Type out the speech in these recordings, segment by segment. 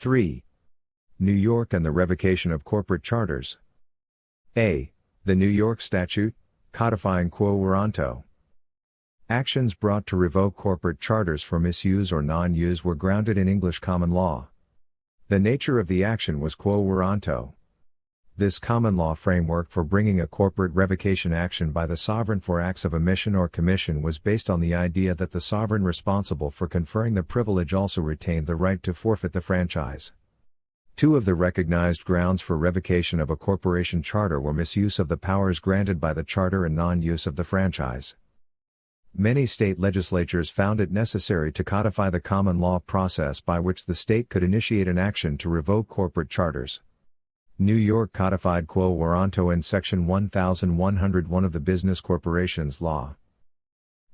3. New York and the revocation of corporate charters. A. The New York Statute, codifying quo warranto. Actions brought to revoke corporate charters for misuse or non-use were grounded in English common law. The nature of the action was quo warranto. This common law framework for bringing a corporate revocation action by the sovereign for acts of omission or commission was based on the idea that the sovereign responsible for conferring the privilege also retained the right to forfeit the franchise. Two of the recognized grounds for revocation of a corporation charter were misuse of the powers granted by the charter and non-use of the franchise. Many state legislatures found it necessary to codify the common law process by which the state could initiate an action to revoke corporate charters. New York codified quo warranto in Section 1101 of the Business Corporations Law.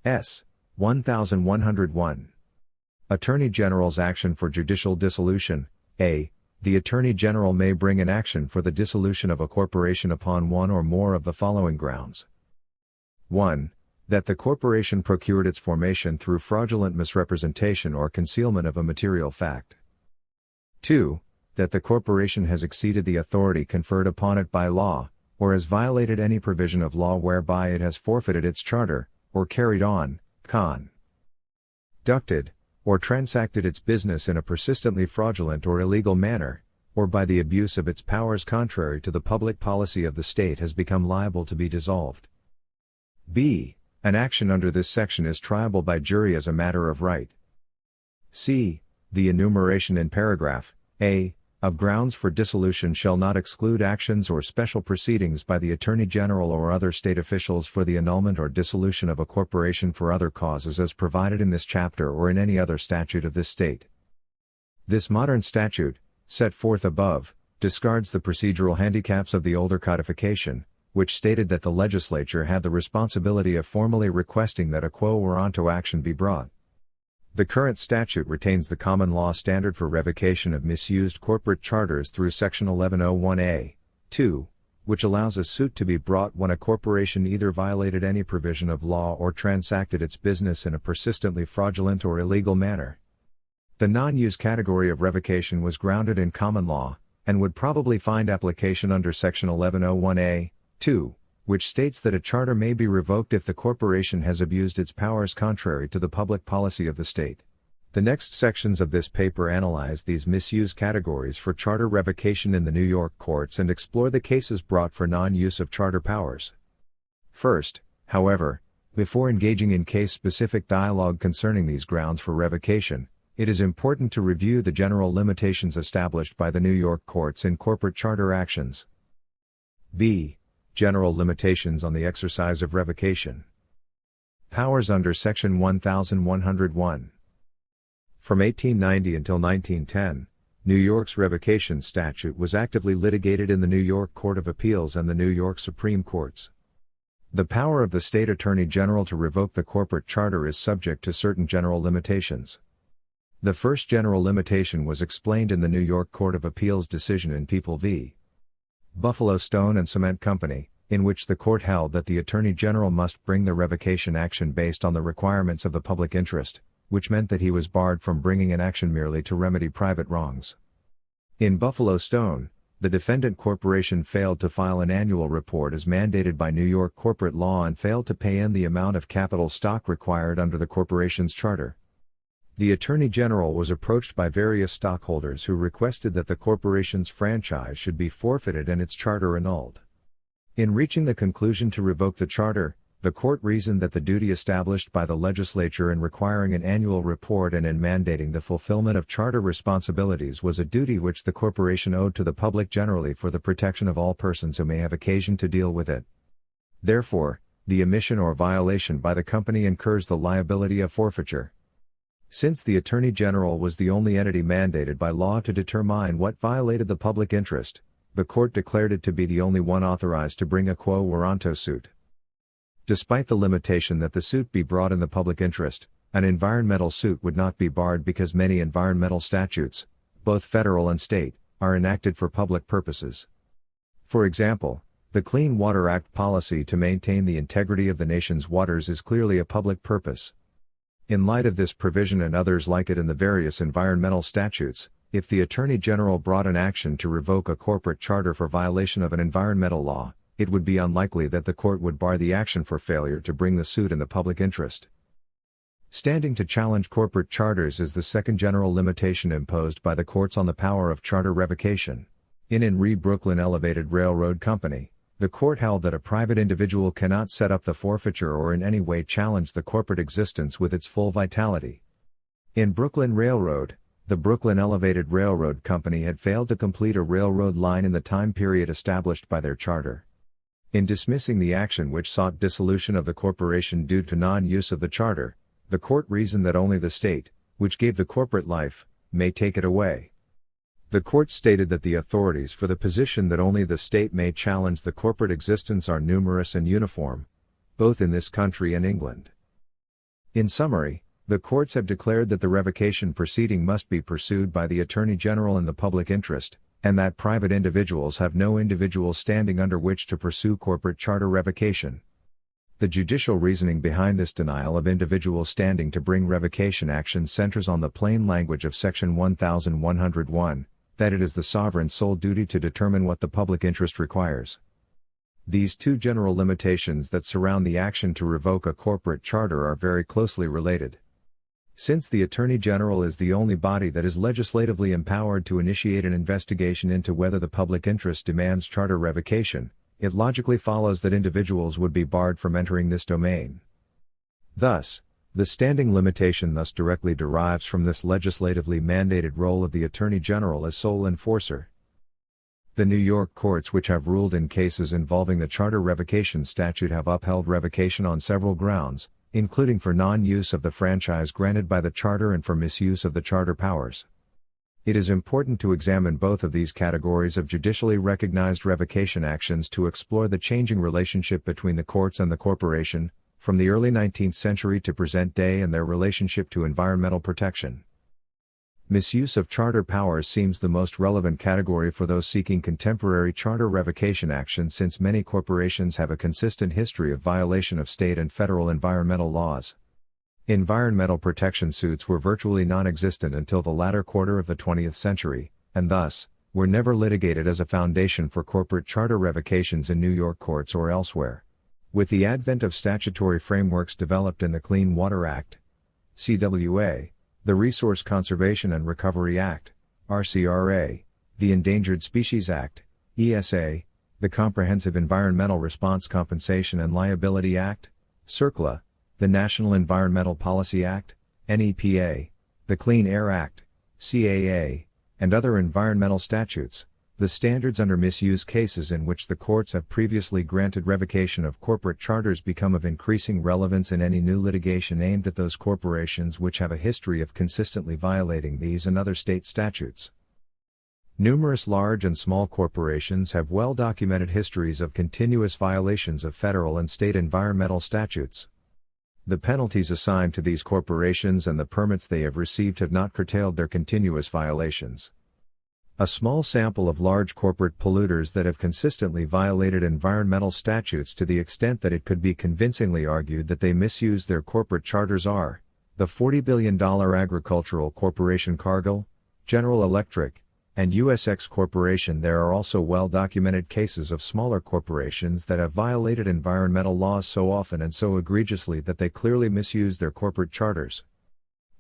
S. 1101. Attorney General's action for judicial dissolution. A. The Attorney General may bring an action for the dissolution of a corporation upon one or more of the following grounds. 1. That the corporation procured its formation through fraudulent misrepresentation or concealment of a material fact. 2. That the corporation has exceeded the authority conferred upon it by law, or has violated any provision of law whereby it has forfeited its charter, or carried on, conducted, or transacted its business in a persistently fraudulent or illegal manner, or by the abuse of its powers contrary to the public policy of the state has become liable to be dissolved. B. An action under this section is triable by jury as a matter of right. C. The enumeration in paragraph A of grounds for dissolution shall not exclude actions or special proceedings by the Attorney General or other state officials for the annulment or dissolution of a corporation for other causes as provided in this chapter or in any other statute of this state. This modern statute, set forth above, discards the procedural handicaps of the older codification, which stated that the legislature had the responsibility of formally requesting that a quo warranto action be brought. The current statute retains the common law standard for revocation of misused corporate charters through Section 1101A, 2, which allows a suit to be brought when a corporation either violated any provision of law or transacted its business in a persistently fraudulent or illegal manner. The non-use category of revocation was grounded in common law, and would probably find application under Section 1101A, 2, which states that a charter may be revoked if the corporation has abused its powers contrary to the public policy of the state. The next sections of this paper analyze these misuse categories for charter revocation in the New York courts and explore the cases brought for non-use of charter powers. First, however, before engaging in case-specific dialogue concerning these grounds for revocation, it is important to review the general limitations established by the New York courts in corporate charter actions. B. General limitations on the exercise of revocation. Powers under Section 1101. From 1890 until 1910, New York's revocation statute was actively litigated in the New York Court of Appeals and the New York Supreme Courts. The power of the state attorney general to revoke the corporate charter is subject to certain general limitations. The first general limitation was explained in the New York Court of Appeals decision in People v. Buffalo Stone and Cement Company, in which the court held that the Attorney General must bring the revocation action based on the requirements of the public interest, which meant that he was barred from bringing an action merely to remedy private wrongs. In Buffalo Stone, the defendant corporation failed to file an annual report as mandated by New York corporate law and failed to pay in the amount of capital stock required under the corporation's charter. The Attorney General was approached by various stockholders who requested that the corporation's franchise should be forfeited and its charter annulled. In reaching the conclusion to revoke the charter, the court reasoned that the duty established by the legislature in requiring an annual report and in mandating the fulfillment of charter responsibilities was a duty which the corporation owed to the public generally for the protection of all persons who may have occasion to deal with it. Therefore, the omission or violation by the company incurs the liability of forfeiture. Since the Attorney General was the only entity mandated by law to determine what violated the public interest, the court declared it to be the only one authorized to bring a quo warranto suit. Despite the limitation that the suit be brought in the public interest, an environmental suit would not be barred because many environmental statutes, both federal and state, are enacted for public purposes. For example, the Clean Water Act policy to maintain the integrity of the nation's waters is clearly a public purpose. In light of this provision and others like it in the various environmental statutes, If the Attorney General brought an action to revoke a corporate charter for violation of an environmental law, it would be unlikely that the court would bar the action for failure to bring the suit in the public interest. Standing to challenge corporate charters is the second general limitation imposed by the courts on the power of charter revocation. In re Brooklyn Elevated Railroad Company, the court held that a private individual cannot set up the forfeiture or in any way challenge the corporate existence with its full vitality. In Brooklyn Railroad, the Brooklyn Elevated Railroad Company had failed to complete a railroad line in the time period established by their charter. In dismissing the action which sought dissolution of the corporation due to non-use of the charter, the court reasoned that only the state, which gave the corporate life, may take it away. The court stated that the authorities for the position that only the state may challenge the corporate existence are numerous and uniform, both in this country and England. In summary, the courts have declared that the revocation proceeding must be pursued by the Attorney General in the public interest, and that private individuals have no individual standing under which to pursue corporate charter revocation. The judicial reasoning behind this denial of individual standing to bring revocation action centers on the plain language of Section 1101, that it is the sovereign's sole duty to determine what the public interest requires. These two general limitations that surround the action to revoke a corporate charter are very closely related. Since the Attorney General is the only body that is legislatively empowered to initiate an investigation into whether the public interest demands charter revocation, it logically follows that individuals would be barred from entering this domain. Thus, the standing limitation directly derives from this legislatively mandated role of the Attorney General as sole enforcer. The New York courts which have ruled in cases involving the charter revocation statute have upheld revocation on several grounds, including for non-use of the franchise granted by the charter and for misuse of the charter powers. It is important to examine both of these categories of judicially recognized revocation actions to explore the changing relationship between the courts and the corporation, from the early 19th century to present day, and their relationship to environmental protection. Misuse of charter powers seems the most relevant category for those seeking contemporary charter revocation action, since many corporations have a consistent history of violation of state and federal environmental laws. Environmental protection suits were virtually non-existent until the latter quarter of the 20th century, and thus, were never litigated as a foundation for corporate charter revocations in New York courts or elsewhere. With the advent of statutory frameworks developed in the Clean Water Act, CWA, the Resource Conservation and Recovery Act, RCRA, the Endangered Species Act, ESA, the Comprehensive Environmental Response Compensation and Liability Act, CERCLA, the National Environmental Policy Act, NEPA, the Clean Air Act, CAA, and other environmental statutes, the standards under misuse cases in which the courts have previously granted revocation of corporate charters become of increasing relevance in any new litigation aimed at those corporations which have a history of consistently violating these and other state statutes. Numerous large and small corporations have well-documented histories of continuous violations of federal and state environmental statutes. The penalties assigned to these corporations and the permits they have received have not curtailed their continuous violations. A small sample of large corporate polluters that have consistently violated environmental statutes to the extent that it could be convincingly argued that they misuse their corporate charters are the $40 billion agricultural corporation Cargill, General Electric, and USX Corporation. There are also well-documented cases of smaller corporations that have violated environmental laws so often and so egregiously that they clearly misuse their corporate charters.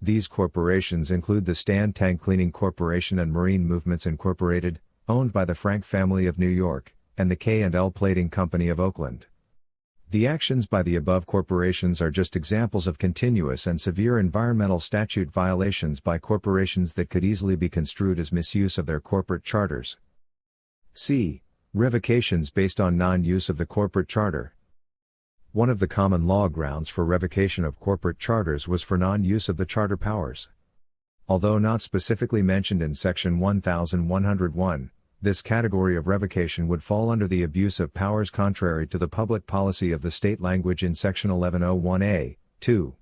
These corporations include the Stan Tank Cleaning Corporation and Marine Movements Incorporated, owned by the Frank family of New York, and the K&L Plating Company of Oakland. The actions by the above corporations are just examples of continuous and severe environmental statute violations by corporations that could easily be construed as misuse of their corporate charters. C. Revocations based on non-use of the corporate charter. One of the common law grounds for revocation of corporate charters was for non-use of the charter powers. Although not specifically mentioned in Section 1101, this category of revocation would fall under the abuse of powers contrary to the public policy of the state language in Section 1101a, 2.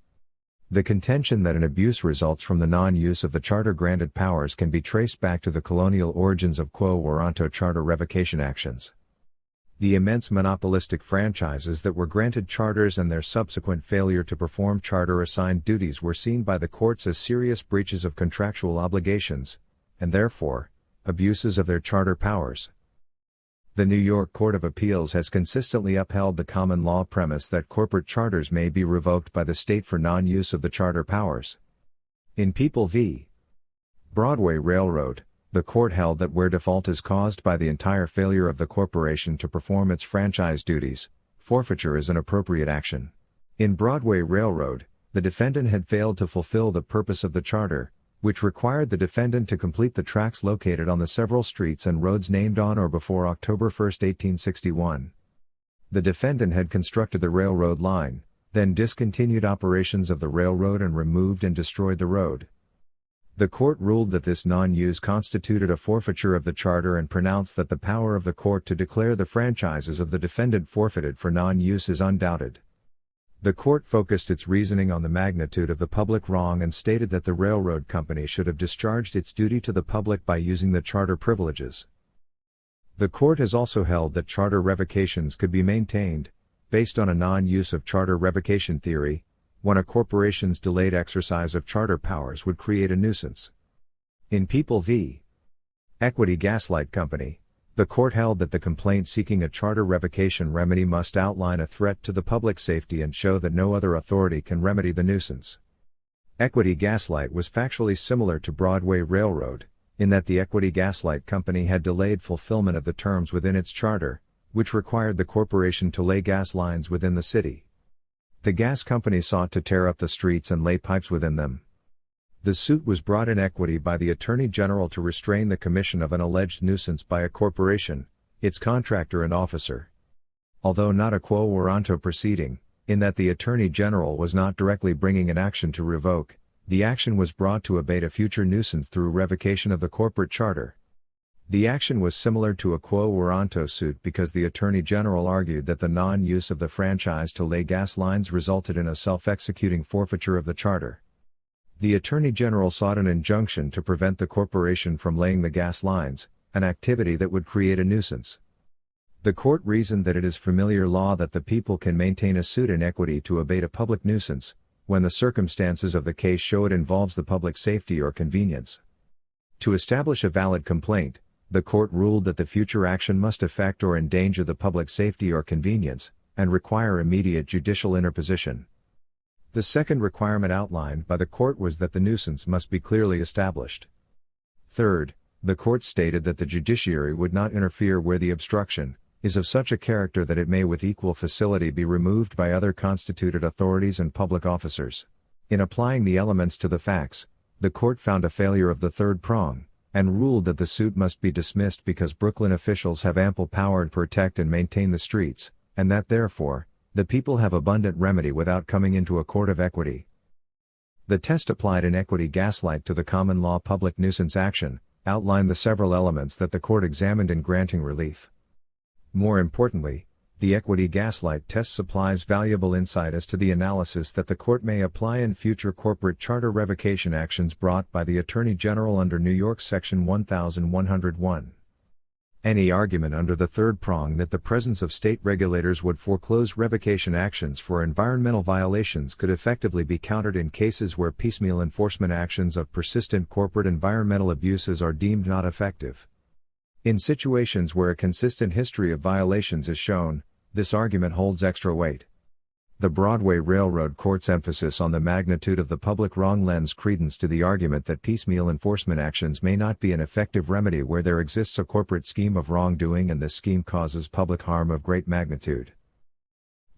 The contention that an abuse results from the non-use of the charter-granted powers can be traced back to the colonial origins of quo warranto charter revocation actions. The immense monopolistic franchises that were granted charters and their subsequent failure to perform charter-assigned duties were seen by the courts as serious breaches of contractual obligations, and therefore, abuses of their charter powers. The New York Court of Appeals has consistently upheld the common law premise that corporate charters may be revoked by the state for non-use of the charter powers. In People v. Broadway Railroad, the court held that where default is caused by the entire failure of the corporation to perform its franchise duties, forfeiture is an appropriate action. In Broadway Railroad, the defendant had failed to fulfill the purpose of the charter, which required the defendant to complete the tracks located on the several streets and roads named on or before October 1, 1861. The defendant had constructed the railroad line, then discontinued operations of the railroad and removed and destroyed the road. The court ruled that this non-use constituted a forfeiture of the charter and pronounced that the power of the court to declare the franchises of the defendant forfeited for non-use is undoubted. The court focused its reasoning on the magnitude of the public wrong and stated that the railroad company should have discharged its duty to the public by using the charter privileges. The court has also held that charter revocations could be maintained, based on a non-use of charter revocation theory, when a corporation's delayed exercise of charter powers would create a nuisance. In People v. Equity Gaslight Company, the court held that the complaint seeking a charter revocation remedy must outline a threat to the public safety and show that no other authority can remedy the nuisance. Equity Gaslight was factually similar to Broadway Railroad, in that the Equity Gaslight Company had delayed fulfillment of the terms within its charter, which required the corporation to lay gas lines within the city. The gas company sought to tear up the streets and lay pipes within them. The suit was brought in equity by the Attorney General to restrain the commission of an alleged nuisance by a corporation, its contractor and officer. Although not a quo warranto proceeding, in that the Attorney General was not directly bringing an action to revoke, the action was brought to abate a future nuisance through revocation of the corporate charter. The action was similar to a quo warranto suit because the Attorney General argued that the non-use of the franchise to lay gas lines resulted in a self-executing forfeiture of the charter. The Attorney General sought an injunction to prevent the corporation from laying the gas lines, an activity that would create a nuisance. The court reasoned that it is familiar law that the people can maintain a suit in equity to abate a public nuisance, when the circumstances of the case show it involves the public safety or convenience. To establish a valid complaint, the court ruled that the future action must affect or endanger the public safety or convenience, and require immediate judicial interposition. The second requirement outlined by the court was that the nuisance must be clearly established. Third, the court stated that the judiciary would not interfere where the obstruction is of such a character that it may with equal facility be removed by other constituted authorities and public officers. In applying the elements to the facts, the court found a failure of the third prong, and ruled that the suit must be dismissed because Brooklyn officials have ample power to protect and maintain the streets, and that therefore, the people have abundant remedy without coming into a court of equity. The test applied in Equity Gaslight to the common law public nuisance action outlined the several elements that the court examined in granting relief. More importantly, the Equity Gaslight test supplies valuable insight as to the analysis that the court may apply in future corporate charter revocation actions brought by the Attorney General under New York Section 1101. Any argument under the third prong that the presence of state regulators would foreclose revocation actions for environmental violations could effectively be countered in cases where piecemeal enforcement actions of persistent corporate environmental abuses are deemed not effective. In situations where a consistent history of violations is shown, this argument holds extra weight. The Broadway Railroad Court's emphasis on the magnitude of the public wrong lends credence to the argument that piecemeal enforcement actions may not be an effective remedy where there exists a corporate scheme of wrongdoing and this scheme causes public harm of great magnitude.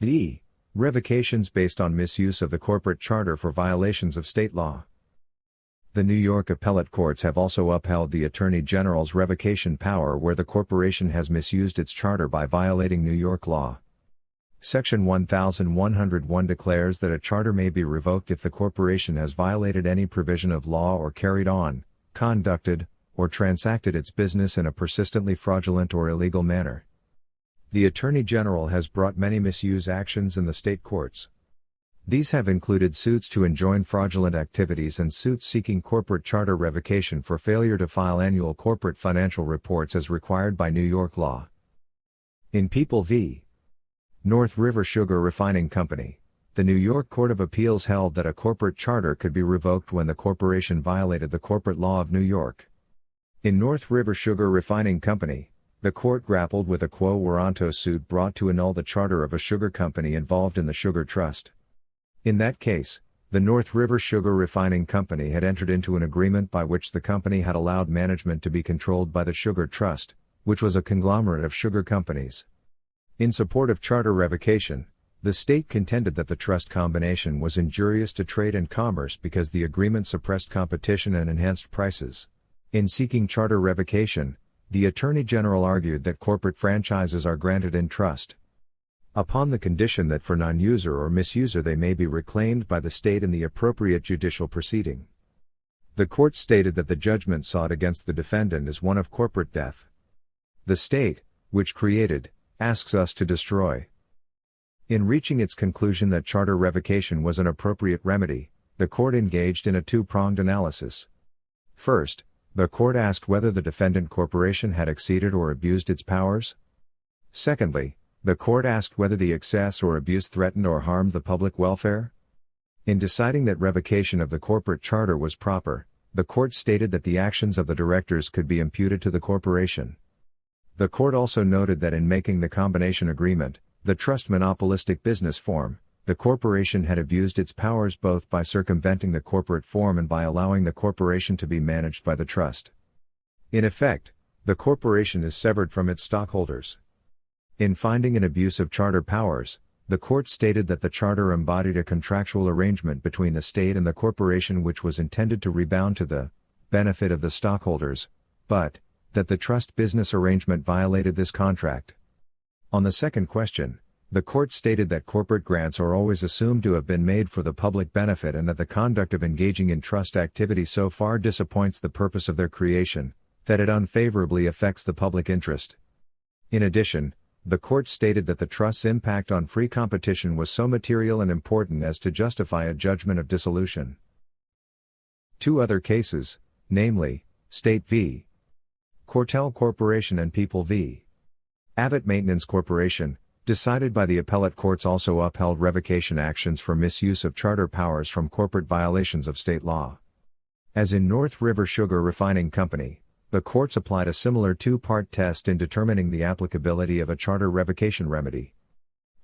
D. Revocations based on misuse of the corporate charter for violations of state law. The New York appellate courts have also upheld the Attorney General's revocation power where the corporation has misused its charter by violating New York law. Section 1101 declares that a charter may be revoked if the corporation has violated any provision of law or carried on, conducted, or transacted its business in a persistently fraudulent or illegal manner. The Attorney General has brought many misuse actions in the state courts. These have included suits to enjoin fraudulent activities and suits seeking corporate charter revocation for failure to file annual corporate financial reports as required by New York law. In People v. North River Sugar Refining Company, the New York Court of Appeals held that a corporate charter could be revoked when the corporation violated the corporate law of New York. In North River Sugar Refining Company, the court grappled with a quo warranto suit brought to annul the charter of a sugar company involved in the Sugar Trust. In that case, the North River Sugar Refining Company had entered into an agreement by which the company had allowed management to be controlled by the Sugar Trust, which was a conglomerate of sugar companies. In support of charter revocation, the state contended that the trust combination was injurious to trade and commerce because the agreement suppressed competition and enhanced prices. In seeking charter revocation, the Attorney General argued that corporate franchises are granted in trust upon the condition that for non-user or misuser they may be reclaimed by the state in the appropriate judicial proceeding. The court stated that the judgment sought against the defendant is one of corporate death. The state, which created, asks us to destroy. In reaching its conclusion that charter revocation was an appropriate remedy, the court engaged in a two-pronged analysis. First, the court asked whether the defendant corporation had exceeded or abused its powers. Secondly, the court asked whether the excess or abuse threatened or harmed the public welfare. In deciding that revocation of the corporate charter was proper, the court stated that the actions of the directors could be imputed to the corporation. The court also noted that in making the combination agreement, the trust monopolistic business form, the corporation had abused its powers both by circumventing the corporate form and by allowing the corporation to be managed by the trust. In effect, the corporation is severed from its stockholders. In finding an abuse of charter powers, the court stated that the charter embodied a contractual arrangement between the state and the corporation which was intended to rebound to the benefit of the stockholders, but that the trust business arrangement violated this contract. On the second question, the court stated that corporate grants are always assumed to have been made for the public benefit and that the conduct of engaging in trust activity so far disappoints the purpose of their creation, that it unfavorably affects the public interest. In addition, the court stated that the trust's impact on free competition was so material and important as to justify a judgment of dissolution. Two other cases, namely, State v. Cortel Corporation and People v. Abbott Maintenance Corporation, decided by the appellate courts also upheld revocation actions for misuse of charter powers from corporate violations of state law. As in North River Sugar Refining Company, the courts applied a similar two-part test in determining the applicability of a charter revocation remedy.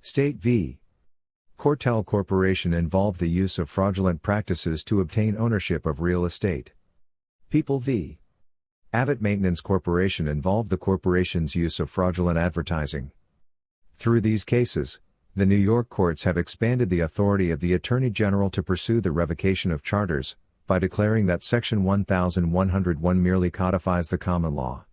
State v. Cortel Corporation involved the use of fraudulent practices to obtain ownership of real estate. People v. Abbott Maintenance Corporation involved the corporation's use of fraudulent advertising. Through these cases, the New York courts have expanded the authority of the Attorney General to pursue the revocation of charters, by declaring that Section 1101 merely codifies the common law.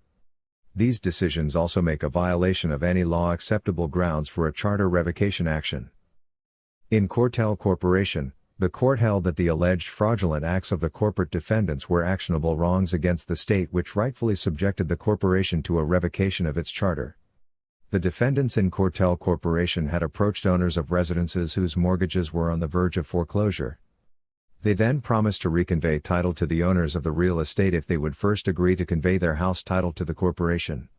These decisions also make a violation of any law acceptable grounds for a charter revocation action. In Cortel Corporation, the court held that the alleged fraudulent acts of the corporate defendants were actionable wrongs against the state which rightfully subjected the corporation to a revocation of its charter. The defendants in Cortel Corporation had approached owners of residences whose mortgages were on the verge of foreclosure. They then promised to reconvey title to the owners of the real estate if they would first agree to convey their house title to the corporation.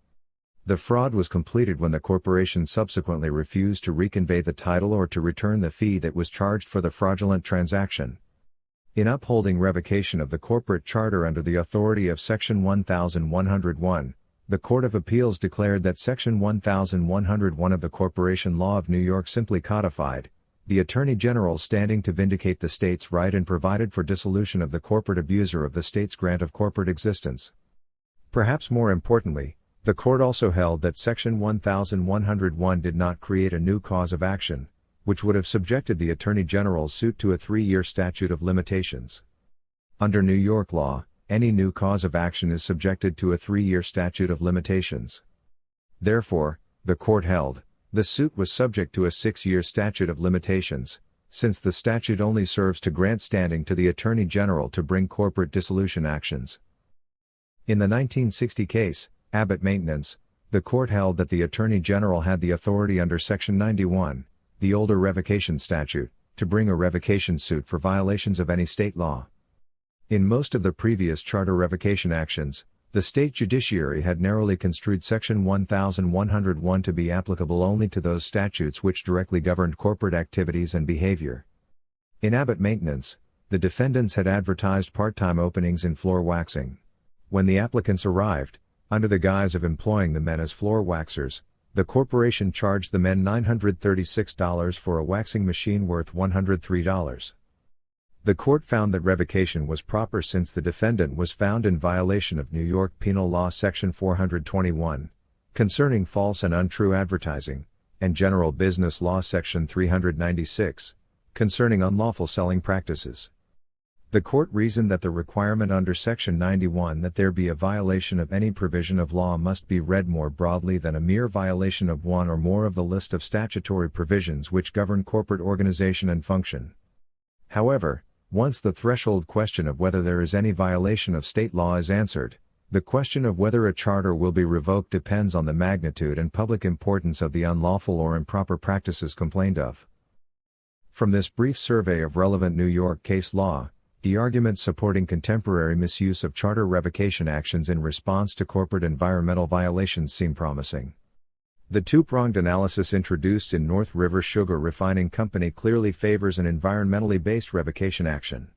The fraud was completed when the corporation subsequently refused to reconvey the title or to return the fee that was charged for the fraudulent transaction. In upholding revocation of the corporate charter under the authority of Section 1101, the Court of Appeals declared that Section 1101 of the Corporation Law of New York simply codified the Attorney General's standing to vindicate the state's right and provided for dissolution of the corporate abuser of the state's grant of corporate existence. Perhaps more importantly, the court also held that Section 1101 did not create a new cause of action, which would have subjected the Attorney General's suit to a 3-year statute of limitations. Under New York law, any new cause of action is subjected to a 3-year statute of limitations. Therefore, the court held, the suit was subject to a 6-year statute of limitations, since the statute only serves to grant standing to the Attorney General to bring corporate dissolution actions. In the 1960 case, Abbott Maintenance, the court held that the Attorney General had the authority under Section 91, the older revocation statute, to bring a revocation suit for violations of any state law. In most of the previous charter revocation actions, the state judiciary had narrowly construed Section 1101 to be applicable only to those statutes which directly governed corporate activities and behavior. In Abbott Maintenance, the defendants had advertised part-time openings in floor waxing. When the applicants arrived, under the guise of employing the men as floor waxers, the corporation charged the men $936 for a waxing machine worth $103. The court found that revocation was proper since the defendant was found in violation of New York Penal Law Section 421, concerning false and untrue advertising, and General Business Law Section 396, concerning unlawful selling practices. The court reasoned that the requirement under Section 91 that there be a violation of any provision of law must be read more broadly than a mere violation of one or more of the list of statutory provisions which govern corporate organization and function. However, once the threshold question of whether there is any violation of state law is answered, the question of whether a charter will be revoked depends on the magnitude and public importance of the unlawful or improper practices complained of. From this brief survey of relevant New York case law, the arguments supporting contemporary misuse of charter revocation actions in response to corporate environmental violations seem promising. The two-pronged analysis introduced in North River Sugar Refining Company clearly favors an environmentally based revocation action.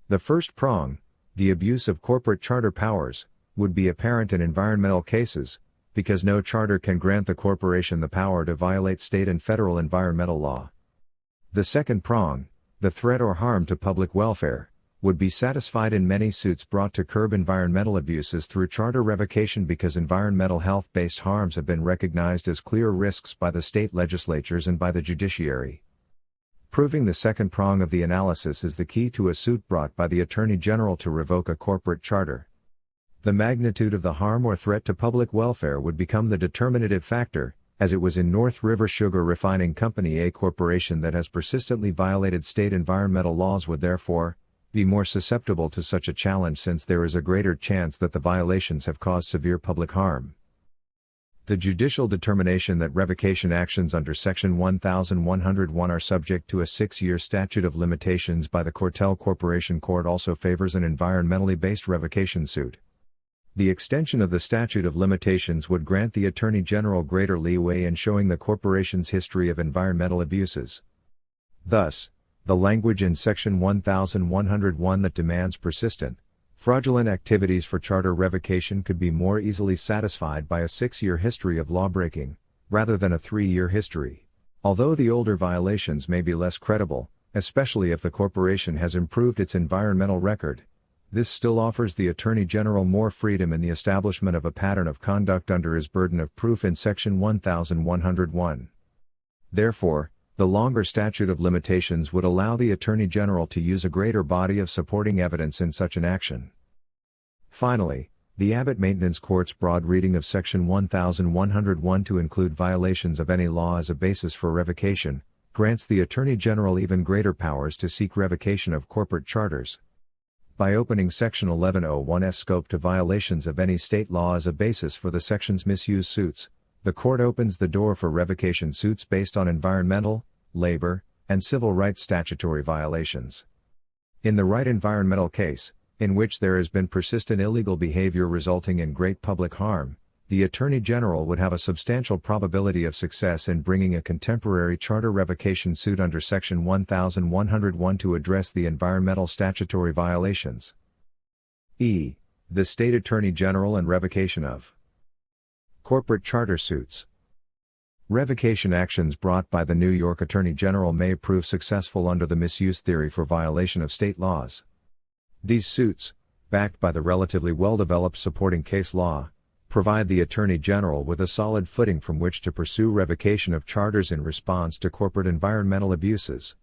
The first prong, the abuse of corporate charter powers, would be apparent in environmental cases, because no charter can grant the corporation the power to violate state and federal environmental law. The second prong, the threat or harm to public welfare, would be satisfied in many suits brought to curb environmental abuses through charter revocation because environmental health-based harms have been recognized as clear risks by the state legislatures and by the judiciary. Proving the second prong of the analysis is the key to a suit brought by the Attorney General to revoke a corporate charter. The magnitude of the harm or threat to public welfare would become the determinative factor, as it was in North River Sugar Refining Company. A corporation that has persistently violated state environmental laws would therefore be more susceptible to such a challenge since there is a greater chance that the violations have caused severe public harm. The judicial determination that revocation actions under Section 1101 are subject to a 6-year statute of limitations by the Cortell Corporation Court also favors an environmentally based revocation suit. The extension of the statute of limitations would grant the Attorney General greater leeway in showing the corporation's history of environmental abuses. Thus, the language in Section 1101 that demands persistent, fraudulent activities for charter revocation could be more easily satisfied by a 6-year history of lawbreaking, rather than a 3-year history. Although the older violations may be less credible, especially if the corporation has improved its environmental record, this still offers the Attorney General more freedom in the establishment of a pattern of conduct under his burden of proof in Section 1101. Therefore, the longer statute of limitations would allow the Attorney General to use a greater body of supporting evidence in such an action. Finally, the Abbott Maintenance Court's broad reading of Section 1101 to include violations of any law as a basis for revocation, grants the Attorney General even greater powers to seek revocation of corporate charters. By opening Section 1101's scope to violations of any state law as a basis for the section's misuse suits, the court opens the door for revocation suits based on environmental, labor, and civil rights statutory violations. In the right environmental case, in which there has been persistent illegal behavior resulting in great public harm, the Attorney General would have a substantial probability of success in bringing a contemporary charter revocation suit under Section 1101 to address the environmental statutory violations. The State Attorney General and revocation of corporate charter suits. Revocation actions brought by the New York Attorney General may prove successful under the misuse theory for violation of state laws. These suits, backed by the relatively well-developed supporting case law, provide the Attorney General with a solid footing from which to pursue revocation of charters in response to corporate environmental abuses.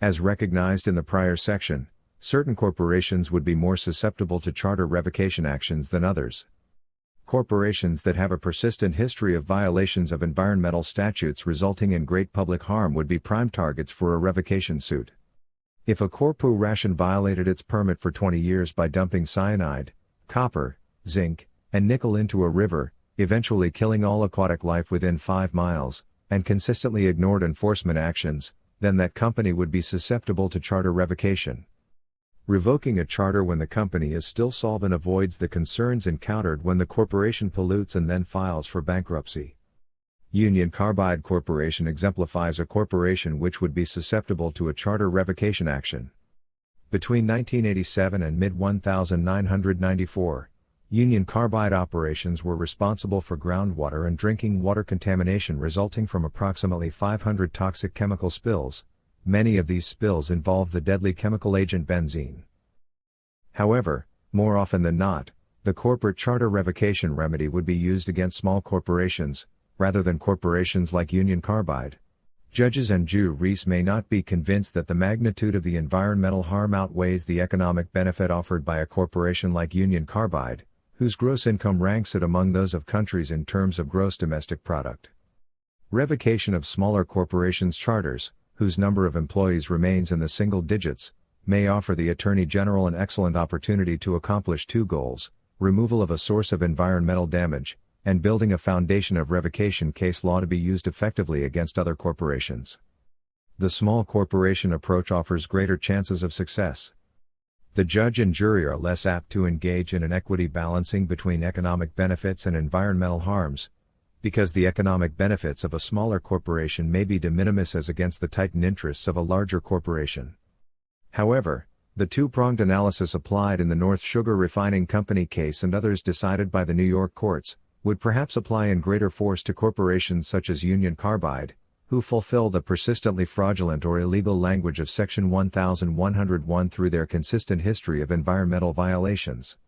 As recognized in the prior section, certain corporations would be more susceptible to charter revocation actions than others. Corporations that have a persistent history of violations of environmental statutes resulting in great public harm would be prime targets for a revocation suit. If a corporation violated its permit for 20 years by dumping cyanide, copper, zinc, and nickel into a river, eventually killing all aquatic life within 5 miles, and consistently ignored enforcement actions, then that company would be susceptible to charter revocation. Revoking a charter when the company is still solvent avoids the concerns encountered when the corporation pollutes and then files for bankruptcy. Union Carbide Corporation exemplifies a corporation which would be susceptible to a charter revocation action. Between 1987 and mid-1994, Union Carbide operations were responsible for groundwater and drinking water contamination resulting from approximately 500 toxic chemical spills. Many of these spills involved the deadly chemical agent benzene. However, more often than not, the corporate charter revocation remedy would be used against small corporations, rather than corporations like Union Carbide. Judges and juries may not be convinced that the magnitude of the environmental harm outweighs the economic benefit offered by a corporation like Union Carbide, whose gross income ranks it among those of countries in terms of gross domestic product. Revocation of smaller corporations' charters, whose number of employees remains in the single digits, may offer the Attorney General an excellent opportunity to accomplish two goals: removal of a source of environmental damage, and building a foundation of revocation case law to be used effectively against other corporations. The small corporation approach offers greater chances of success. The judge and jury are less apt to engage in an equity balancing between economic benefits and environmental harms, because the economic benefits of a smaller corporation may be de minimis as against the tightened interests of a larger corporation. However, the two-pronged analysis applied in the North Sugar Refining Company case and others decided by the New York courts, would perhaps apply in greater force to corporations such as Union Carbide, who fulfill the persistently fraudulent or illegal language of Section 1101 through their consistent history of environmental violations.